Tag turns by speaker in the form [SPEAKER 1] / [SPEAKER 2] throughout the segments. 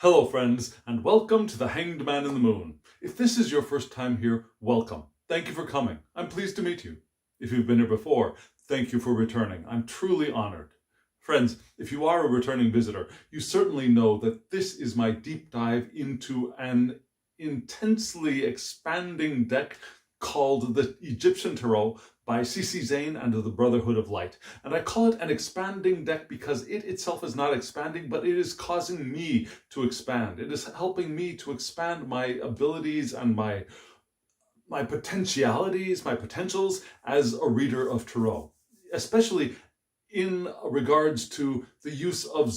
[SPEAKER 1] Hello friends, and welcome to The Hanged Man in the Moon. If this is your first time here, welcome. Thank you for coming. I'm pleased to meet you. If you've been here before, thank you for returning. I'm truly honored. Friends, if you are a returning visitor, you certainly know that this is my deep dive into an intensely expanding deck called the Egyptian Tarot by C.C. Zane and the Brotherhood of Light. And I call it an expanding deck because it itself is not expanding, but it is causing me to expand. It is helping me to expand my abilities and my potentialities, my potentials as a reader of tarot, especially in regards to the use of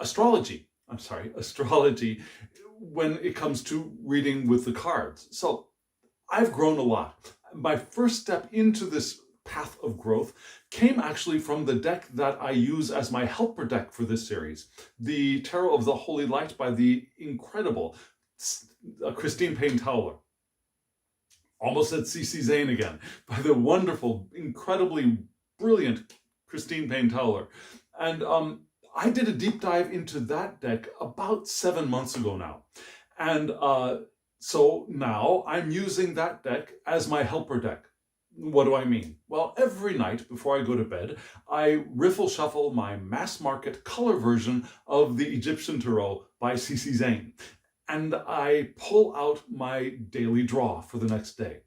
[SPEAKER 1] astrology when it comes to reading with the cards. So I've grown a lot. My first step into this path of growth came actually from the deck that I use as my helper deck for this series, the Tarot of the Holy Light by the incredible Christine Payne-Towler. Almost said C.C. Zane again, by the wonderful, incredibly brilliant Christine Payne-Towler. And I did a deep dive into that deck about 7 months ago now. And so now I'm using that deck as my helper deck. What do I mean? Well, every night before I go to bed, I riffle shuffle my mass market color version of the Egyptian Tarot by C.C. Zane. And I pull out my daily draw for the next day.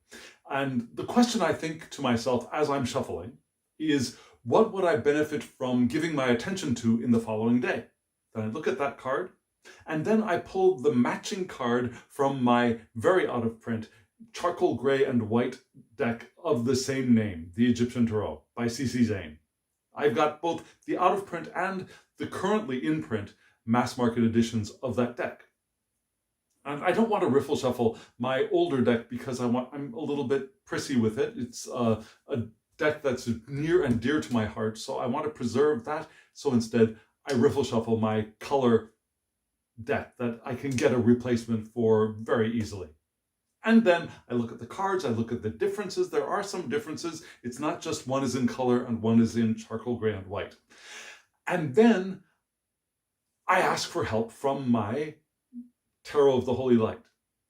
[SPEAKER 1] And the question I think to myself as I'm shuffling is, what would I benefit from giving my attention to in the following day? Then I look at that card, and then I pull the matching card from my very out of print charcoal gray and white deck of the same name, the Egyptian Tarot by C.C. Zane. I've got both the out of print and the currently in print mass market editions of that deck. And I don't want to riffle shuffle my older deck because I'm a little bit prissy with it. It's a deck that's near and dear to my heart, so I want to preserve that. So instead, I riffle shuffle my color deck that I can get a replacement for very easily. And then I look at the cards, I look at the differences. There are some differences. It's not just one is in color and one is in charcoal gray and white. And then I ask for help from my Tarot of the Holy Light.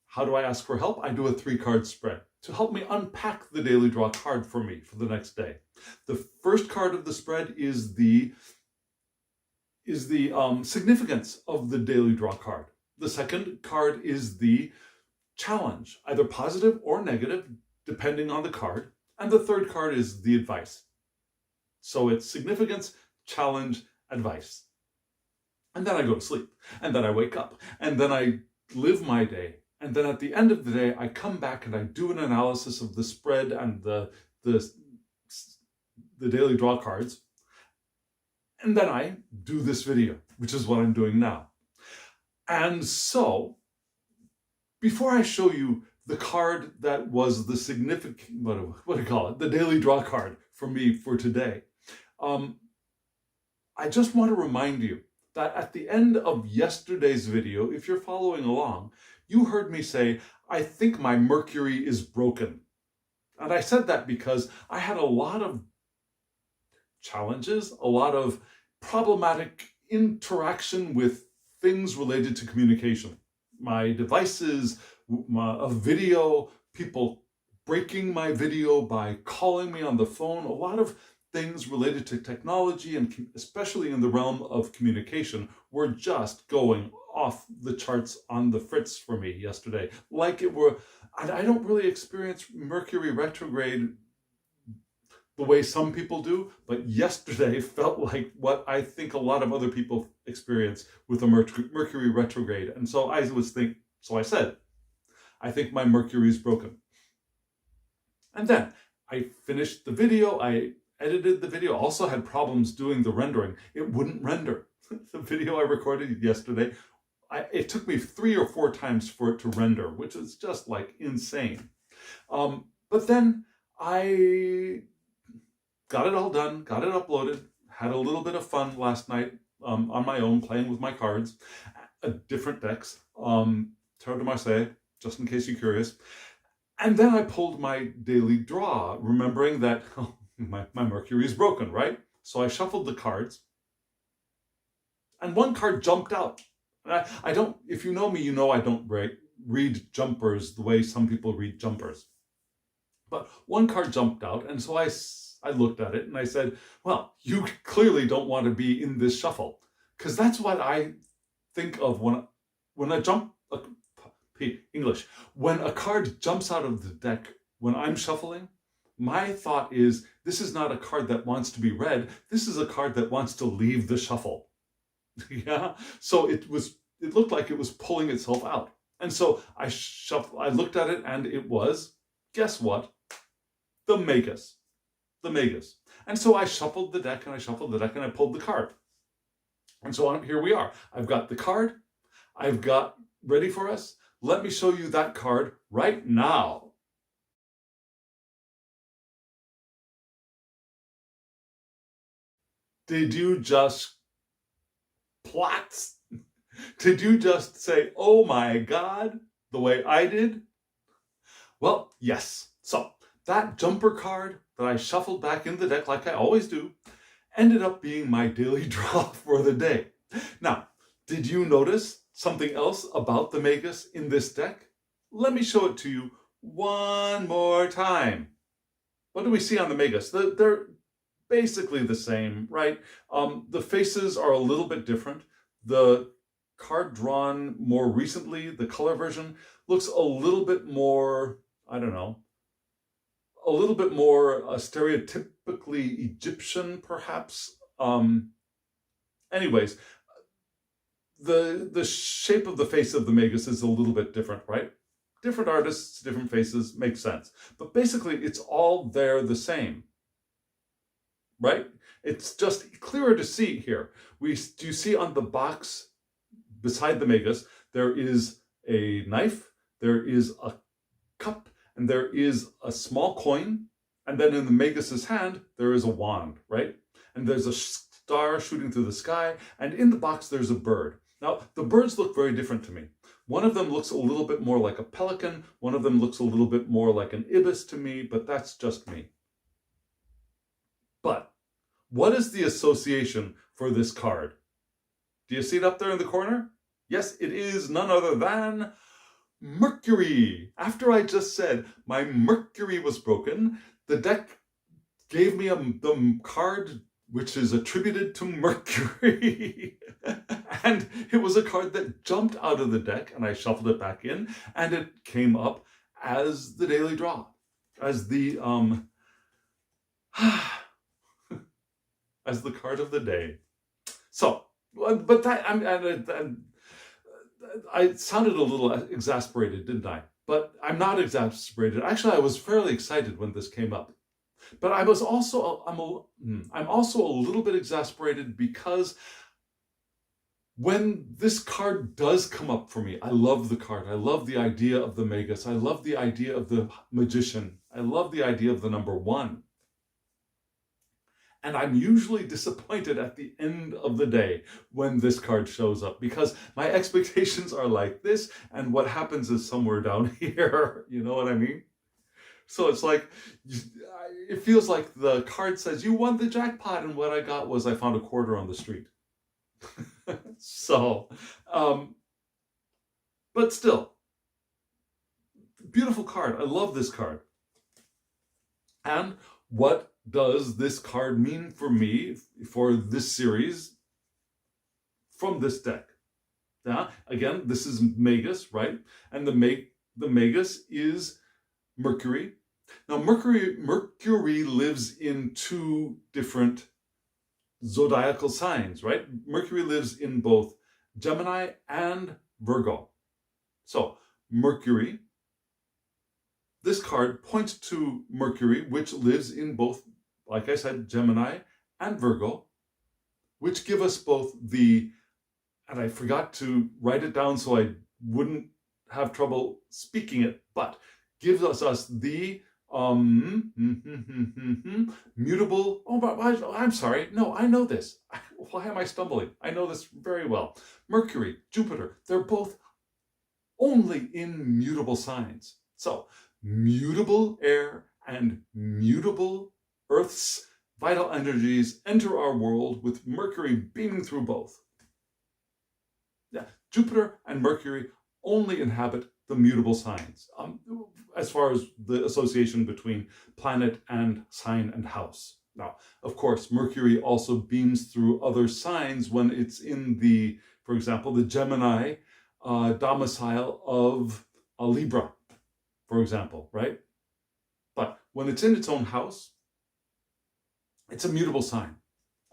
[SPEAKER 1] How do I ask for help? I do a 3-card spread to help me unpack the daily draw card for me for the next day. The first card of the spread is the significance of the daily draw card. The second card is the challenge, either positive or negative, depending on the card. And the third card is the advice. So it's significance, challenge, advice. And then I go to sleep, and then I wake up, and then I live my day. And then at the end of the day, I come back and I do an analysis of the spread and the daily draw cards. And then I do this video, which is what I'm doing now. And so, before I show you the card that was the significant, what do you call it? The daily draw card for me for today, I just want to remind you that at the end of yesterday's video, if you're following along, you heard me say, I think my Mercury is broken. And I said that because I had a lot of challenges, a lot of problematic interaction with things related to communication. My devices, a video, people breaking my video by calling me on the phone, a lot of things related to technology and especially in the realm of communication were just going off the charts on the fritz for me yesterday. Like it were, I don't really experience Mercury retrograde the way some people do, but yesterday felt like what I think a lot of other people experience with a Mercury retrograde. And so I said, I think my Mercury is broken. And then I finished the video, I edited the video, also had problems doing the rendering. It wouldn't render. The video I recorded yesterday, it took me 3 or 4 times for it to render, which is just like insane. But then I got it all done, got it uploaded, had a little bit of fun last night on my own, playing with my cards, different decks, Tarot de Marseille, just in case you're curious. And then I pulled my daily draw, remembering that my Mercury is broken, right? So I shuffled the cards, and one card jumped out And I don't, if you know me, you know I don't read jumpers the way some people read jumpers. But one card jumped out, and so I looked at it and I said, well, you clearly don't want to be in this shuffle. Because that's what I think of when I jump, English, when a card jumps out of the deck when I'm shuffling, my thought is, this is not a card that wants to be read. This is a card that wants to leave the shuffle. Yeah. So it looked like it was pulling itself out. And so I looked at it and it was, guess what? The Magus. The Magus. And so I shuffled the deck and I pulled the card. And so here we are. I've got the card. I've got ready for us. Let me show you that card right now. Did you just plats? Did you just say, oh my God, the way I did? Well, yes. So that jumper card that I shuffled back in the deck like I always do ended up being my daily draw for the day. Now, did you notice something else about the Magus in this deck? Let me show it to you one more time. What do we see on the Magus? They're basically the same, right? The faces are a little bit different. The card drawn more recently, the color version, looks a little bit more, I don't know, a little bit more stereotypically Egyptian, perhaps. Anyways, the shape of the face of the Magus is a little bit different, right? Different artists, different faces, makes sense. But basically, it's all there the same, right? It's just clearer to see here. Do you see on the box beside the Magus, there is a knife, there is a cup, and there is a small coin. And then in the Magus's hand, there is a wand, right? And there's a star shooting through the sky. And in the box, there's a bird. Now, the birds look very different to me. One of them looks a little bit more like a pelican. One of them looks a little bit more like an ibis to me, but that's just me. But what is the association for this card? Do you see it up there in the corner? Yes, it is none other than Mercury. After I just said my Mercury was broken, the deck gave me the card which is attributed to Mercury. And it was a card that jumped out of the deck, and I shuffled it back in, and it came up as the daily draw, as the as the card of the day. So, but that I sounded a little exasperated, didn't I? But I'm not exasperated. Actually, I was fairly excited when this came up. But I'm also a little bit exasperated because when this card does come up for me, I love the card. I love the idea of the Magus. I love the idea of the magician. I love the idea of the number 1. And I'm usually disappointed at the end of the day when this card shows up because my expectations are like this, and what happens is somewhere down here. You know what I mean? So it's like, it feels like the card says, you won the jackpot, and what I got was I found a quarter on the street. So, but still, beautiful card. I love this card. And what does this card mean for me for this series from this deck? Yeah, again, this is Magus, right? And the Magus is Mercury. Now, Mercury lives in 2 different zodiacal signs, right? Mercury lives in both Gemini and Virgo. So, Mercury, this card points to Mercury, which lives in both, like I said, Gemini and Virgo, which give us both the, and I forgot to write it down so I wouldn't have trouble speaking it, but gives us the mutable, I'm sorry, no, I know this. Why am I stumbling? I know this very well. Mercury, Jupiter, they're both only in mutable signs. So, mutable air and mutable Earth's vital energies enter our world with Mercury beaming through both. Yeah, Jupiter and Mercury only inhabit the mutable signs, as far as the association between planet and sign and house. Now, of course, Mercury also beams through other signs when it's in the, for example, the Gemini domicile of a Libra, for example, right? But when it's in its own house, it's a mutable sign.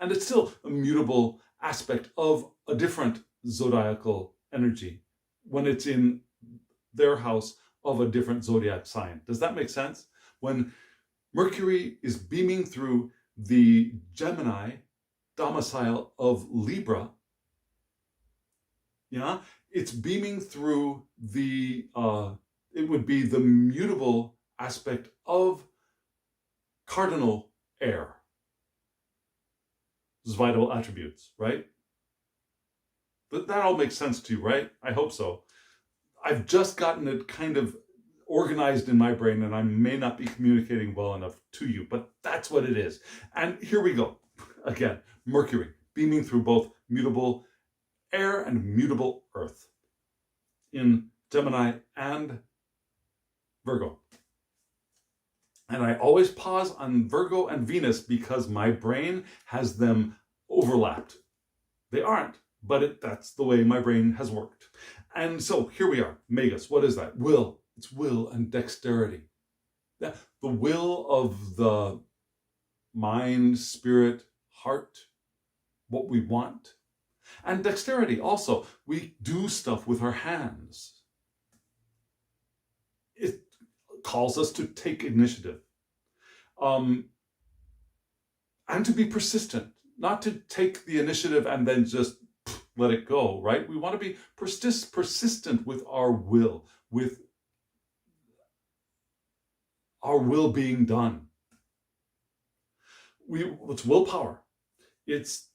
[SPEAKER 1] And it's still a mutable aspect of a different zodiacal energy when it's in their house of a different zodiac sign. Does that make sense? When Mercury is beaming through the Gemini domicile of Libra, it's beaming through the, it would be the mutable aspect of cardinal air. Vital attributes, right? That all makes sense to you, right? I hope so. I've just gotten it kind of organized in my brain, and I may not be communicating well enough to you, but that's what it is. And here we go. Again, Mercury beaming through both mutable air and mutable earth in Gemini and Virgo. And I always pause on Virgo and Venus because my brain has them overlapped. They aren't, but that's the way my brain has worked. And so here we are. Magus, what is that? Will. It's will and dexterity. The will of the mind, spirit, heart, what we want. And dexterity also. We do stuff with our hands. It calls us to take initiative. And to be persistent, not to take the initiative and then just let it go, right? We want to be persistent with our will, with our will being done. It's willpower. It's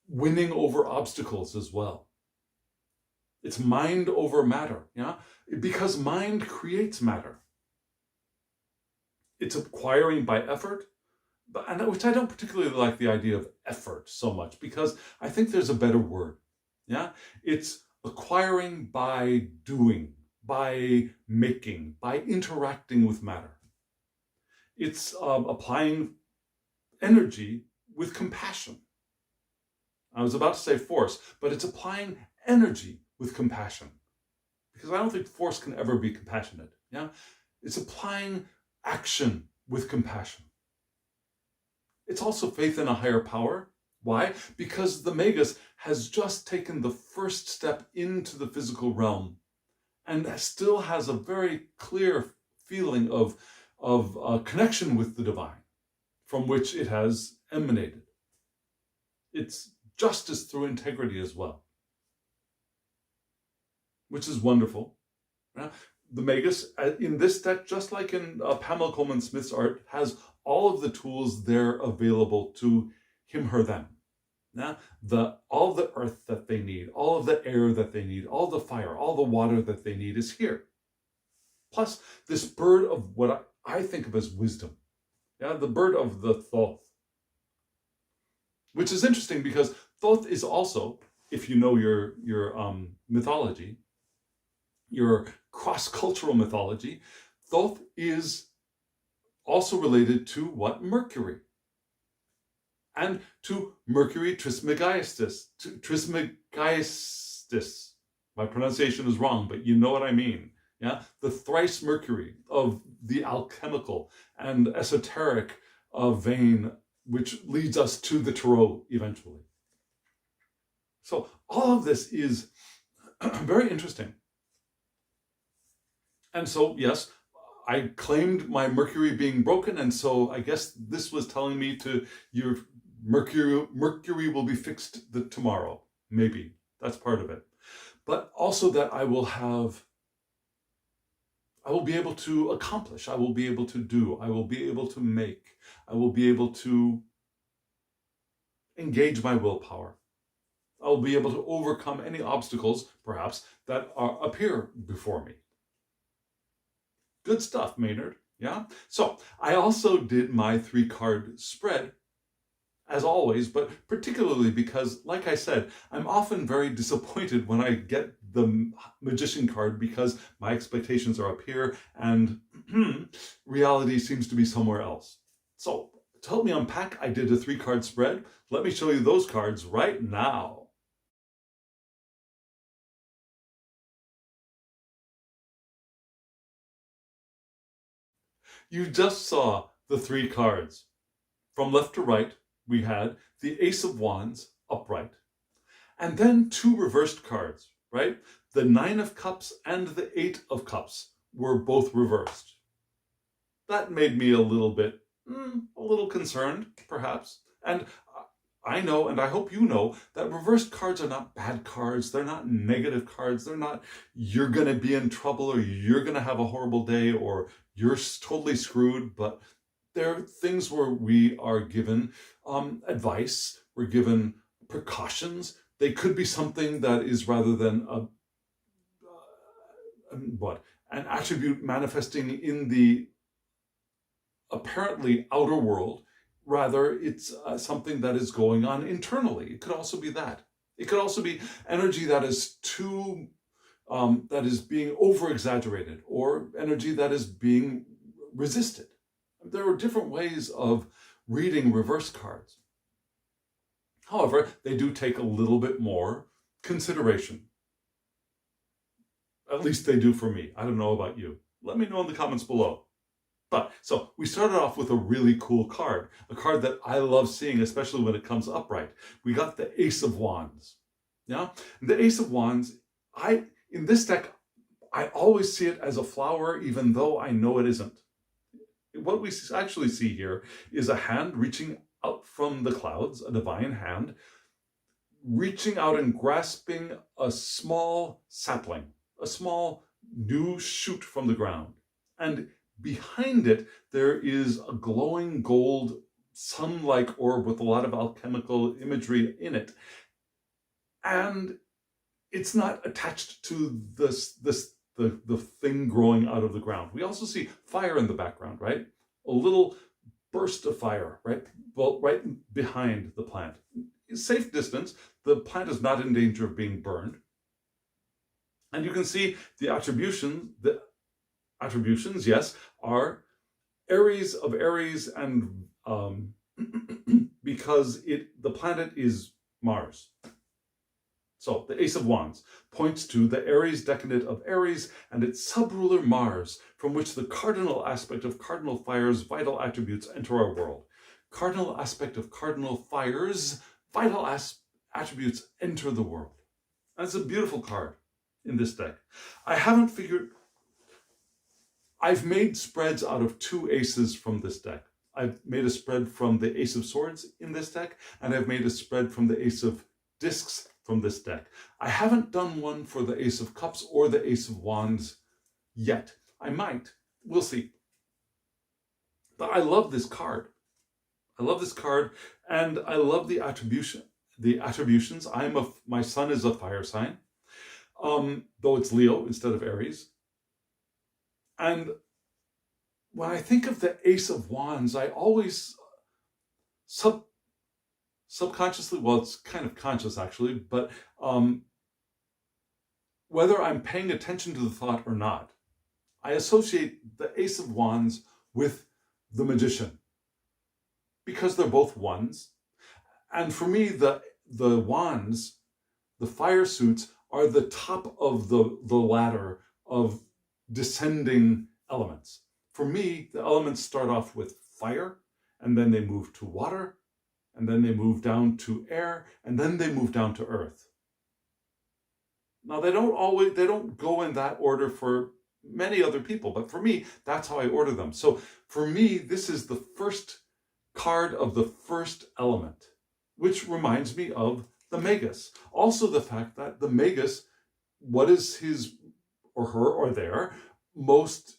[SPEAKER 1] winning over obstacles as well. It's mind over matter, because mind creates matter. It's acquiring by effort, which I don't particularly like the idea of effort so much, because I think there's a better word. It's acquiring by doing, by making, by interacting with matter. It's applying energy with compassion. I was about to say force, but it's applying energy with compassion, because I don't think force can ever be compassionate. It's applying action with compassion. It's also faith in a higher power. Why? Because the Magus has just taken the first step into the physical realm and still has a very clear feeling of connection with the divine from which it has emanated. It's justice through integrity as well, which is wonderful. The Magus, in this deck, just like in Pamela Coleman Smith's art, has all of the tools there available to him, her, them. All the earth that they need, all of the air that they need, all the fire, all the water that they need is here. Plus, this bird of what I think of as wisdom. The bird of the Thoth. Which is interesting because Thoth is also, if you know your mythology, your cross-cultural mythology, Thoth is also related to what? Mercury. And to Mercury Trismegistus. Trismegistus. My pronunciation is wrong, but you know what I mean. The thrice Mercury of the alchemical and esoteric vein, which leads us to the Tarot eventually. So all of this is very interesting. And so, yes, I claimed my Mercury being broken, and so I guess this was telling me to your Mercury will be fixed tomorrow. Maybe. That's part of it. But also that I will be able to accomplish, I will be able to do, I will be able to make, I will be able to engage my willpower. I will be able to overcome any obstacles, perhaps, that appear before me. Good stuff, Maynard. So I also did my 3-card spread as always, but particularly because, like I said, I'm often very disappointed when I get the magician card because my expectations are up here and reality seems to be somewhere else. So to help me unpack, I did a 3-card spread. Let me show you those cards right now. You just saw the 3 cards. From left to right, we had the Ace of Wands upright, and then 2 reversed cards, right? The 9 of Cups and the 8 of Cups were both reversed. That made me a little concerned, perhaps. And I know, and I hope you know, that reversed cards are not bad cards. They're not negative cards. They're not, you're going to be in trouble, or you're going to have a horrible day, or you're totally screwed. But they're things where we are given advice, we're given precautions. They could be something that is, rather than an attribute manifesting in the apparently outer world. Rather, it's something that is going on internally. It could also be that. It could also be energy that is that is being over-exaggerated, or energy that is being resisted. There are different ways of reading reverse cards. However, they do take a little bit more consideration. At least they do for me. I don't know about you. Let me know in the comments below. But so we started off with a really cool card, a card that I love seeing, especially when it comes upright. We got the Ace of Wands. Yeah, the Ace of Wands. In this deck, I always see it as a flower, even though I know it isn't. What we actually see here is a hand reaching out from the clouds, a divine hand, reaching out and grasping a small sapling, a small new shoot from the ground. And behind it, there is a glowing gold sun-like orb with a lot of alchemical imagery in it. And it's not attached to the thing growing out of the ground. We also see fire in the background, right? A little burst of fire, right? Well, right behind the plant. Safe distance. The plant is not in danger of being burned. And you can see the attributions, yes, are Aries of Aries, and because the planet is Mars. So the Ace of Wands points to the Aries decadent of Aries and its subruler Mars, from which the cardinal aspect of cardinal fire's vital attributes enter our world. Cardinal aspect of cardinal fire's vital attributes enter the world. That's a beautiful card in this deck. I've made spreads out of 2 aces from this deck. I've made a spread from the Ace of Swords in this deck, and I've made a spread from the Ace of Discs from this deck. I haven't done one for the Ace of Cups or the Ace of Wands yet. I might. We'll see. But I love this card. I love this card, and I love the attributions. My sun is a fire sign, though it's Leo instead of Aries. And when I think of the Ace of Wands, I always subconsciously, well, it's kind of conscious actually, but whether I'm paying attention to the thought or not, I associate the Ace of Wands with the Magician, because they're both wands. And for me, the wands, the fire suits, are the top of the ladder of descending elements. For me, the elements start off with fire, and then they move to water, and then they move down to air, and then they move down to earth. Now, they don't go in that order for many other people, but for me, that's how I order them. So for me, this is the first card of the first element, which reminds me of the Magus. Also the fact that the Magus, what is his or her or their most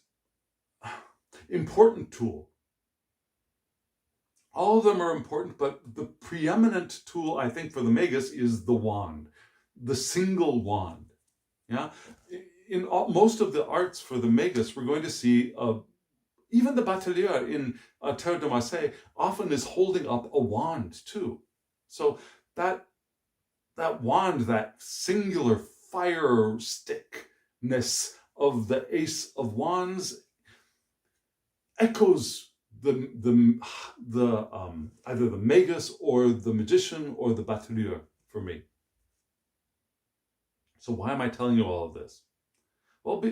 [SPEAKER 1] important tool? All of them are important, but the preeminent tool, I think, for the Magus is the wand, the single wand. Yeah, in most of the arts for the Magus, we're going to see even the batelier in Terre de Marseille often is holding up a wand too. So that wand, that singular fire stickness of the Ace of Wands echoes the either the Magus or the Magician or the Batelier for me. So why am I telling you all of this? Well,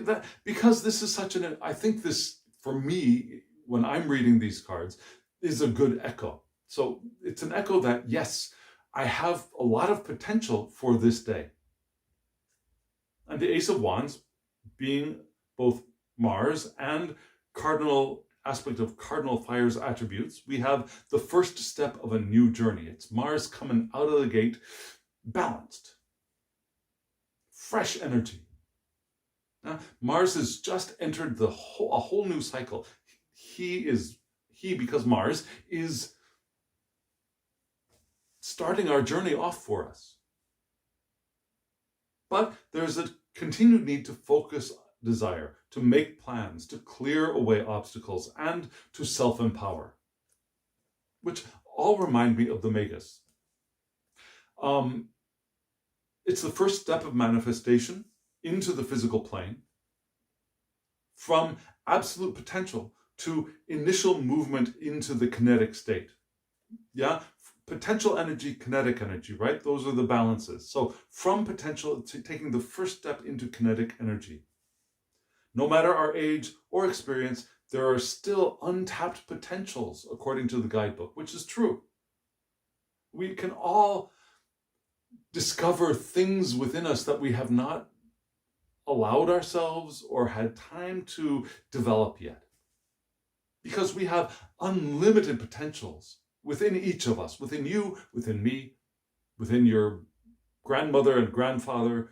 [SPEAKER 1] because this is such I think this, for me, when I'm reading these cards, is a good echo. So it's an echo that, yes, I have a lot of potential for this day. And the Ace of Wands being both Mars and cardinal aspect of cardinal fire's attributes, we have the first step of a new journey. It's Mars coming out of the gate, balanced, fresh energy. Now, Mars has just entered a whole new cycle. Because Mars is starting our journey off for us. But there's a continued need to focus desire, to make plans, to clear away obstacles, and to self-empower, which all remind me of the Magus. It's the first step of manifestation into the physical plane, from absolute potential to initial movement into the kinetic state. Yeah, potential energy, kinetic energy, right? Those are the balances. So from potential to taking the first step into kinetic energy. No matter our age or experience, there are still untapped potentials, according to the guidebook, which is true. We can all discover things within us that we have not allowed ourselves or had time to develop yet. Because we have unlimited potentials within each of us, within you, within me, within your grandmother and grandfather,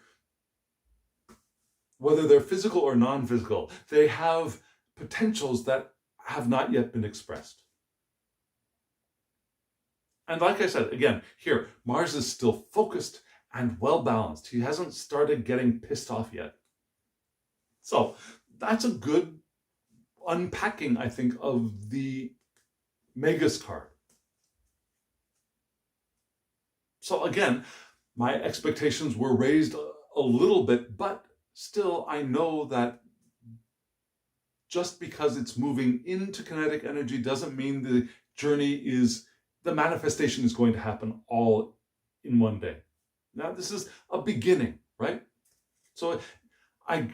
[SPEAKER 1] whether they're physical or non-physical, they have potentials that have not yet been expressed. And like I said, again, here, Mars is still focused and well-balanced. He hasn't started getting pissed off yet. So that's a good unpacking, I think, of the Magus card. So again, my expectations were raised a little bit, but still I know that just because it's moving into kinetic energy doesn't mean the manifestation is going to happen all in one day. Now, this is a beginning, right? So I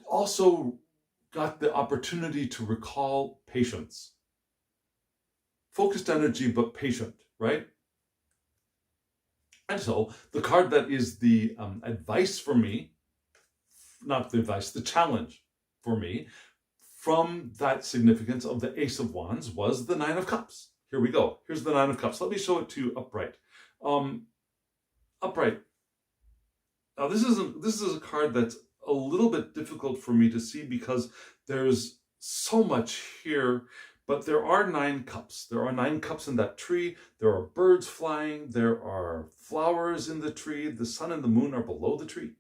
[SPEAKER 1] also got the opportunity to recall patience. Focused energy, but patient, right? And so the card that is the advice for me, not the advice, the challenge for me from that significance of the Ace of Wands was the Nine of Cups. Here we go. Here's the Nine of Cups. Let me show it to you upright. Upright. Now this is a card that's a little bit difficult for me to see because there's so much here, but there are 9 cups. There are 9 cups in that tree. There are birds flying. There are flowers in the tree. The sun and the moon are below the tree.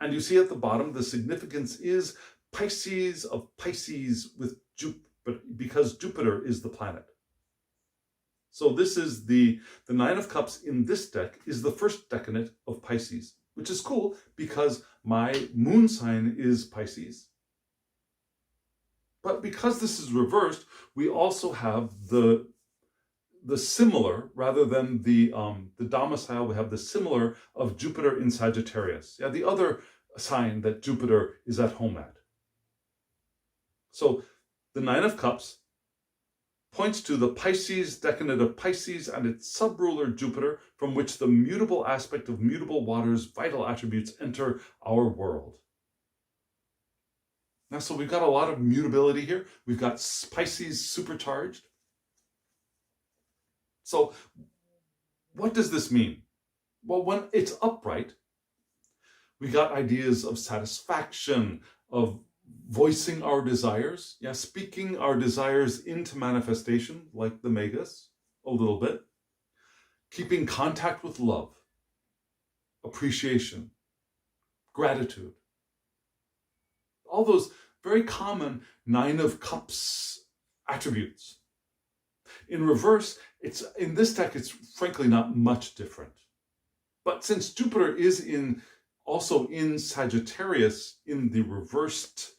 [SPEAKER 1] And you see at the bottom, the significance is Pisces of Pisces with Jupiter, because Jupiter is the planet. So this is the 9 of Cups in this deck is the first decanate of Pisces, which is cool because my moon sign is Pisces. But because this is reversed, we also have the similar, rather than the domicile, we have the similar of Jupiter in Sagittarius. Yeah, the other sign that Jupiter is at home at. So the 9 of Cups points to the Pisces decanate of Pisces and its subruler Jupiter, from which the mutable aspect of mutable waters' vital attributes enter our world. Now, so we've got a lot of mutability here. We've got Pisces supercharged. So what does this mean? Well, when it's upright, we got ideas of satisfaction, of voicing our desires, speaking our desires into manifestation, like the Magus, a little bit. Keeping contact with love, appreciation, gratitude. All those very common Nine of Cups attributes. In reverse, in this deck, it's frankly not much different. But since Jupiter is also in Sagittarius in the reversed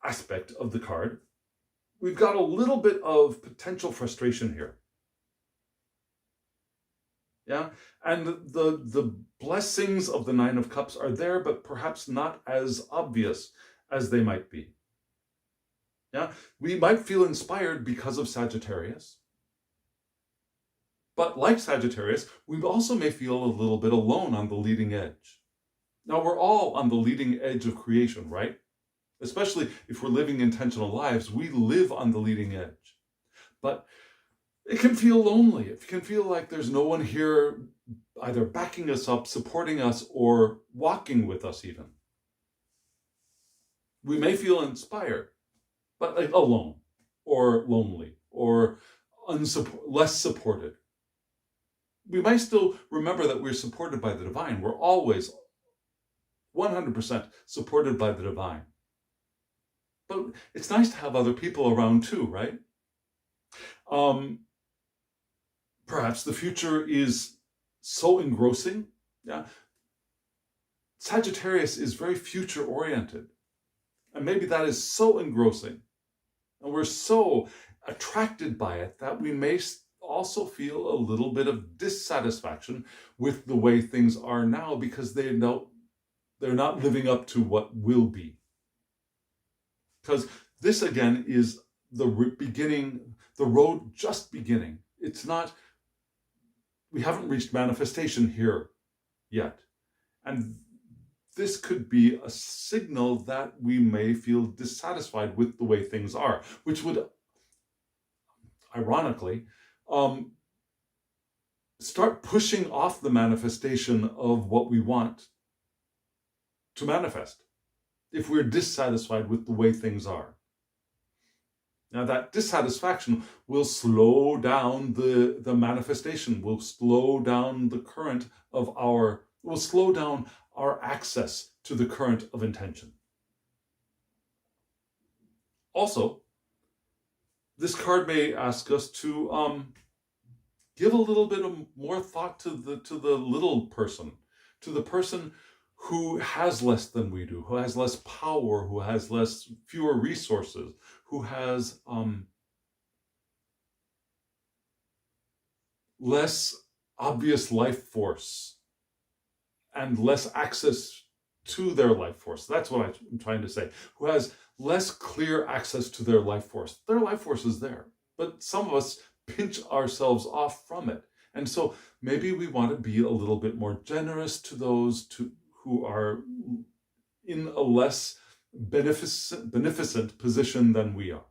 [SPEAKER 1] aspect of the card, we've got a little bit of potential frustration here. Yeah, and the blessings of the Nine of Cups are there, but perhaps not as obvious as they might be. Yeah, we might feel inspired because of Sagittarius. But like Sagittarius, we also may feel a little bit alone on the leading edge. Now, we're all on the leading edge of creation, right? Especially if we're living intentional lives, we live on the leading edge. But it can feel lonely. It can feel like there's no one here either backing us up, supporting us, or walking with us even. We may feel inspired, but like alone, or lonely, or less supported. We might still remember that we're supported by the divine. We're always 100% supported by the divine. But it's nice to have other people around too, right? Perhaps the future is so engrossing. Yeah. Sagittarius is very future-oriented. And maybe that is so engrossing. And we're so attracted by it that we may also feel a little bit of dissatisfaction with the way things are now because they're not living up to what will be. Because this, again, is the beginning, the road just beginning. It's not, we haven't reached manifestation here yet. And this could be a signal that we may feel dissatisfied with the way things are, which would, ironically, start pushing off the manifestation of what we want to manifest if we're dissatisfied with the way things are. Now, that dissatisfaction will slow down the manifestation, will slow down the current of will slow down our access to the current of intention. Also, this card may ask us to give a little bit of more thought to the little person, to the person who has less than we do, who has less power, who has fewer resources, who has less obvious life force and less access to their life force. That's what I'm trying to say. Who has less clear access to their life force. Their life force is there, but some of us pinch ourselves off from it. And so maybe we want to be a little bit more generous to those who are in a less beneficent position than we are.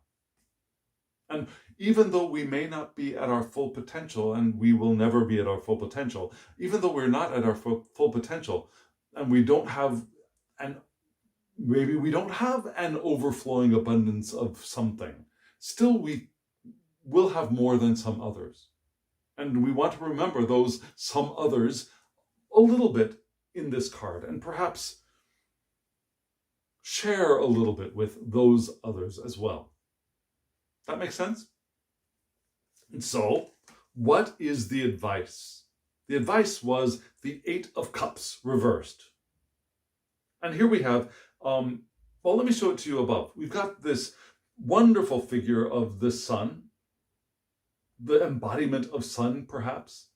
[SPEAKER 1] And even though we may not be at our full potential, and we will never be at our full potential, even though we're not at our full potential, and we don't have, and maybe we don't have an overflowing abundance of something, still we will have more than some others. And we want to remember those some others a little bit in this card, and perhaps share a little bit with those others as well. That makes sense? And so, what is the advice? The advice was the Eight of Cups reversed. And here we have, well, let me show it to you above. We've got this wonderful figure of the sun, the embodiment of sun, perhaps,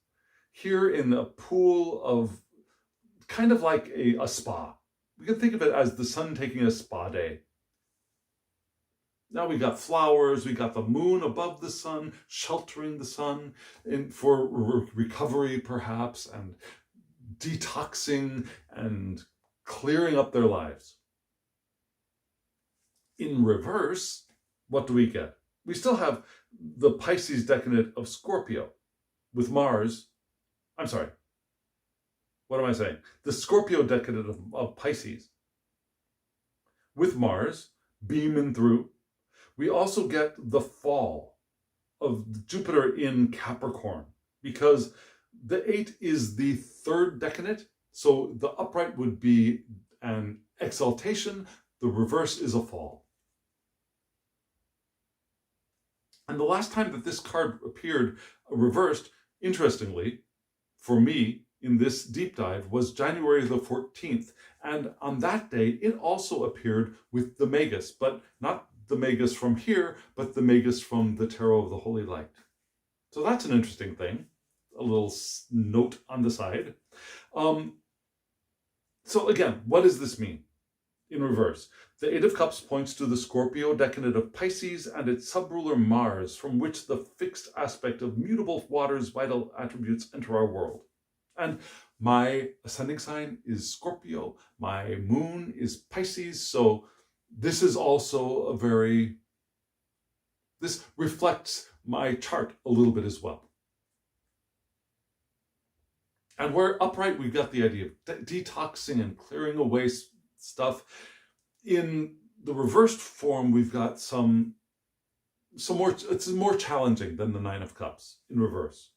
[SPEAKER 1] here in a pool of kind of like a spa. We can think of it as the sun taking a spa day. Now we got flowers, we got the moon above the sun, sheltering the sun for recovery perhaps, and detoxing and clearing up their lives. In reverse, what do we get? We still have the Pisces decadent of Scorpio with Mars. I'm sorry. What am I saying? The Scorpio decadent of Pisces with Mars beaming through. We also get the fall of Jupiter in Capricorn because the 8 is the third decadent. So the upright would be an exaltation, The reverse is a fall. And the last time that this card appeared reversed, interestingly, for me in this deep dive, was January the 14th. And on that day, it also appeared with the Magus, but not the Magus from here, but the Magus from the Tarot of the Holy Light. So that's an interesting thing. A little note on the side. So again, what does this mean in reverse? The Eight of Cups points to the Scorpio decanate of Pisces and its subruler Mars, from which the fixed aspect of mutable water's vital attributes enter our world. And my ascending sign is Scorpio. My moon is Pisces. So this is also this reflects my chart a little bit as well. And where upright, we've got the idea of detoxing and clearing away stuff. In the reversed form, we've got some more, it's more challenging than the Nine of Cups in reverse.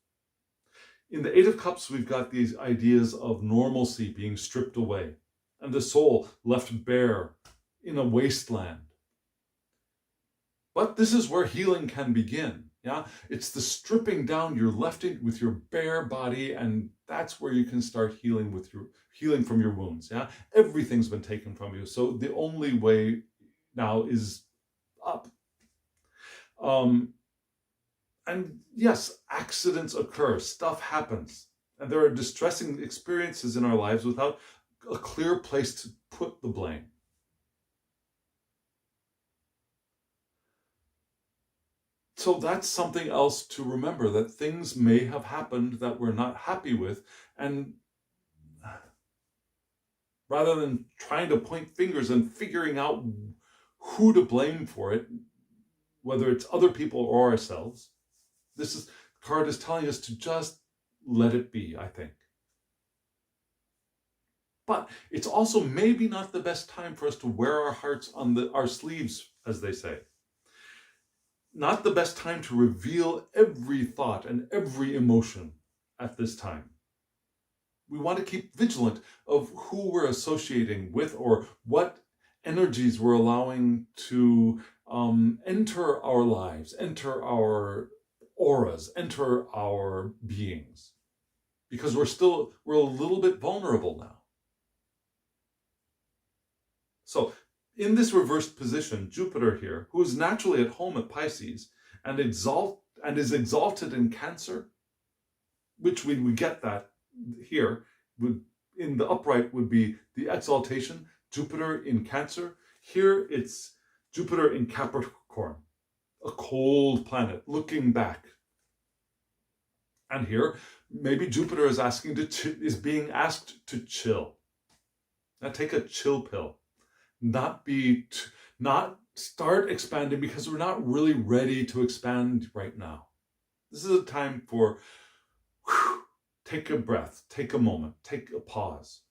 [SPEAKER 1] In the Eight of Cups, we've got these ideas of normalcy being stripped away and the soul left bare in a wasteland. But this is where healing can begin. Yeah, it's the stripping down. You're left with your bare body, and that's where you can start healing from your wounds. Yeah, everything's been taken from you, so the only way now is up. And yes, accidents occur, stuff happens, and there are distressing experiences in our lives without a clear place to put the blame. So that's something else to remember, that things may have happened that we're not happy with, and rather than trying to point fingers and figuring out who to blame for it, whether it's other people or ourselves, this card is telling us to just let it be, I think. But it's also maybe not the best time for us to wear our hearts on our sleeves, as they say. Not the best time to reveal every thought and every emotion at this time. We want to keep vigilant of who we're associating with or what energies we're allowing to enter our lives, enter our auras, enter our beings. Because we're a little bit vulnerable now. So, in this reversed position, Jupiter here, who is naturally at home at Pisces and is exalted in Cancer, which we get that here, in the upright would be the exaltation, Jupiter in Cancer. Here it's Jupiter in Capricorn, a cold planet looking back. And here, maybe Jupiter is being asked to chill. Now take a chill pill. Not start expanding, because we're not really ready to expand right now. This is a time for take a breath, take a moment, take a pause.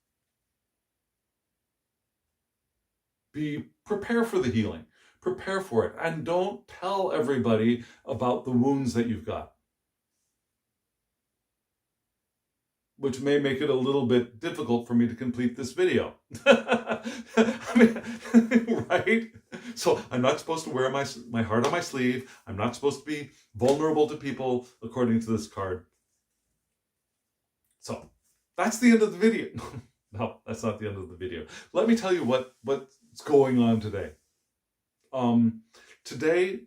[SPEAKER 1] Prepare for the healing, prepare for it, and don't tell everybody about the wounds that you've got, which may make it a little bit difficult for me to complete this video. I mean, right? So I'm not supposed to wear my heart on my sleeve. I'm not supposed to be vulnerable to people, according to this card. So that's the end of the video. No, that's not the end of the video. Let me tell you what's going on today. Today,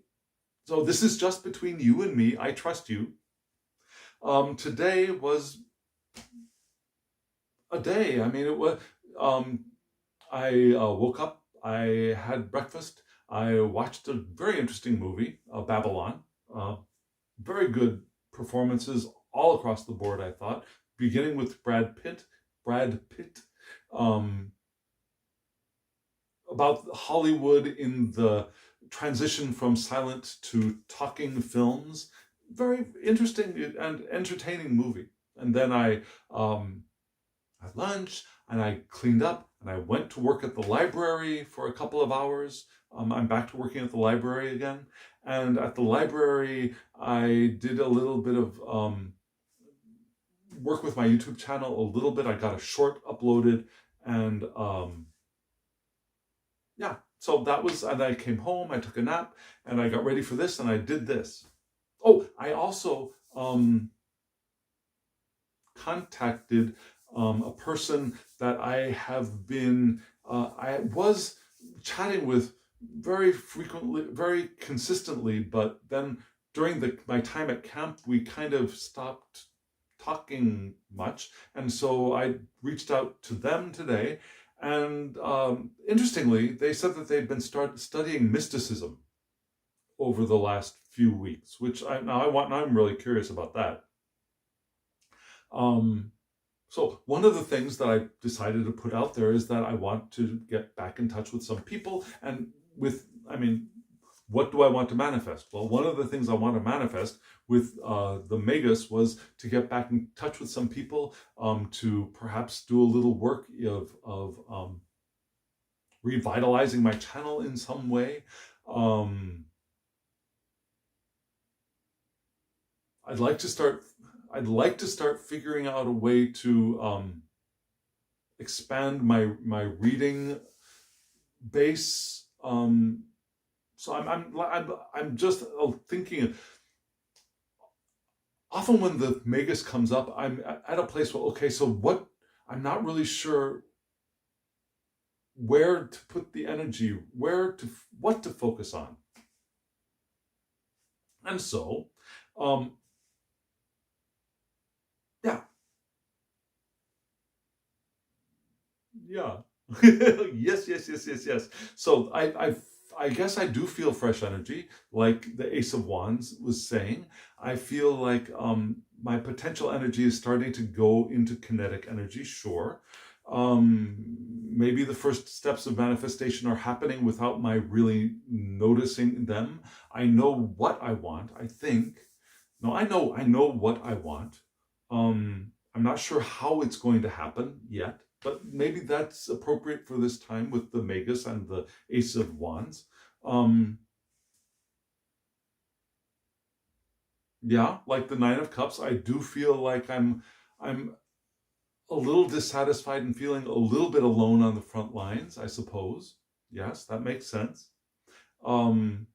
[SPEAKER 1] so this is just between you and me. I trust you. Today was a day. I mean, it was. I woke up. I had breakfast. I watched a very interesting movie, Babylon. Very good performances all across the board, I thought. Beginning with Brad Pitt. About Hollywood in the transition from silent to talking films. Very interesting and entertaining movie. And then I had lunch, and I cleaned up, and I went to work at the library for a couple of hours. I'm back to working at the library again. And at the library, I did a little bit of work with my YouTube channel a little bit. I got a short uploaded, and yeah, So that was, and I came home, I took a nap, and I got ready for this, and I did this. Oh, I also contacted a person that I have been, I was chatting with very frequently, very consistently, but then during my time at camp, we kind of stopped talking much. And so I reached out to them today. And interestingly, they said that they'd been studying mysticism over the last few weeks, which I'm really curious about that. So one of the things that I decided to put out there is that I want to get back in touch with some people, and what do I want to manifest? Well, one of the things I want to manifest with the Magus was to get back in touch with some people, to perhaps do a little work of revitalizing my channel in some way. I'd like to start figuring out a way to expand my reading base. So I'm just thinking. Often when the Magus comes up, I'm at a place where, okay, so what? I'm not really sure where to put the energy, what to focus on, and so. Yeah. Yes. So I guess I do feel fresh energy, like the Ace of Wands was saying. I feel like my potential energy is starting to go into kinetic energy, sure. Maybe the first steps of manifestation are happening without my really noticing them. I know what I want, I think. No, I know what I want. I'm not sure how it's going to happen yet, but maybe that's appropriate for this time with the Magus and the Ace of Wands. Yeah, like the Nine of Cups, I do feel like I'm a little dissatisfied and feeling a little bit alone on the front lines, I suppose. Yes, that makes sense. I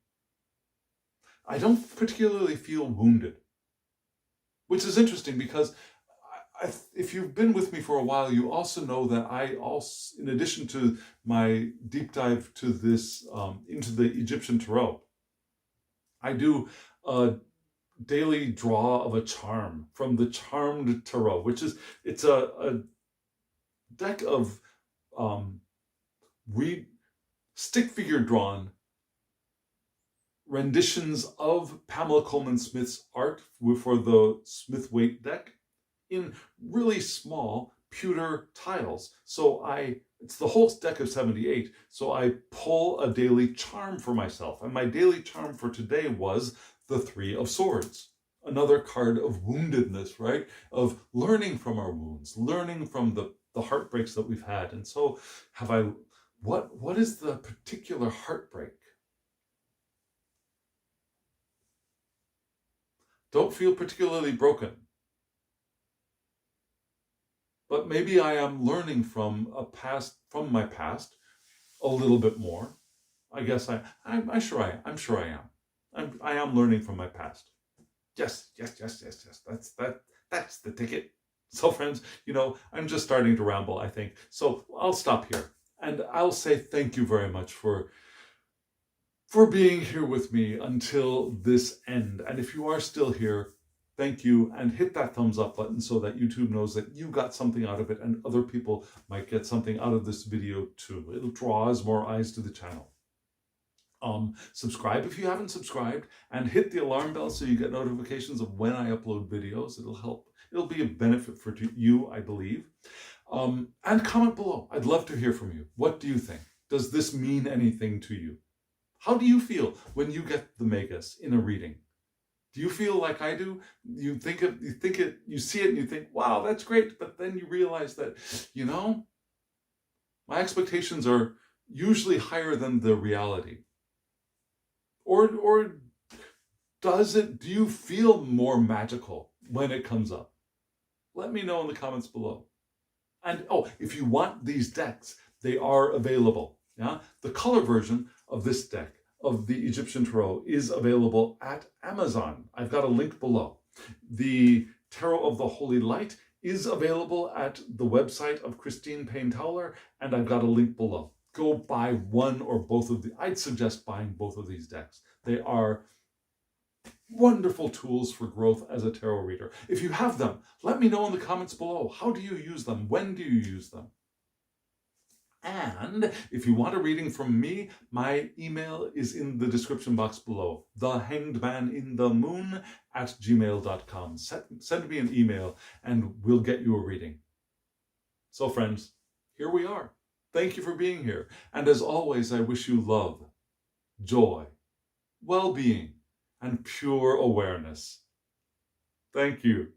[SPEAKER 1] don't particularly feel wounded, which is interesting because if you've been with me for a while, you also know that I also, in addition to my deep dive to this, into the Egyptian Tarot, I do a daily draw of a charm from the Charmed Tarot, it's a deck of stick figure drawn renditions of Pamela Coleman Smith's art for the Smith Waite deck in really small pewter tiles. So it's the whole deck of 78. So I pull a daily charm for myself. And my daily charm for today was the Three of Swords. Another card of woundedness, right? Of learning from our wounds, learning from the heartbreaks that we've had. And so what is the particular heartbreak? Don't feel particularly broken. But maybe I am learning from my past a little bit more. I guess I'm sure I am. I am learning from my past. Yes. That's the ticket. So friends, I'm just starting to ramble, I think. So I'll stop here. And I'll say thank you very much for being here with me until this end. And if you are still here, thank you, and hit that thumbs up button so that YouTube knows that you got something out of it and other people might get something out of this video too. It draws more eyes to the channel. Subscribe if you haven't subscribed, and hit the alarm bell so you get notifications of when I upload videos. It'll help. It'll be a benefit for you, I believe. And comment below. I'd love to hear from you. What do you think? Does this mean anything to you? How do you feel when you get the Magus in a reading? Do you feel like I do? You see it and you think, wow, that's great. But then you realize that, my expectations are usually higher than the reality. Or do you feel more magical when it comes up? Let me know in the comments below. And if you want these decks, they are available. Yeah, the color version of this deck of the Egyptian Tarot is available at Amazon. I've got a link below. The Tarot of the Holy Light is available at the website of Christine Payne-Towler, and I've got a link below. Go buy one or both of the. I'd suggest buying both of these decks. They are wonderful tools for growth as a tarot reader. If you have them, let me know in the comments below. How do you use them? When do you use them? And if you want a reading from me, my email is in the description box below, thehangedmaninthemoon@gmail.com. Send me an email and we'll get you a reading. So friends, here we are. Thank you for being here. And as always, I wish you love, joy, well-being, and pure awareness. Thank you.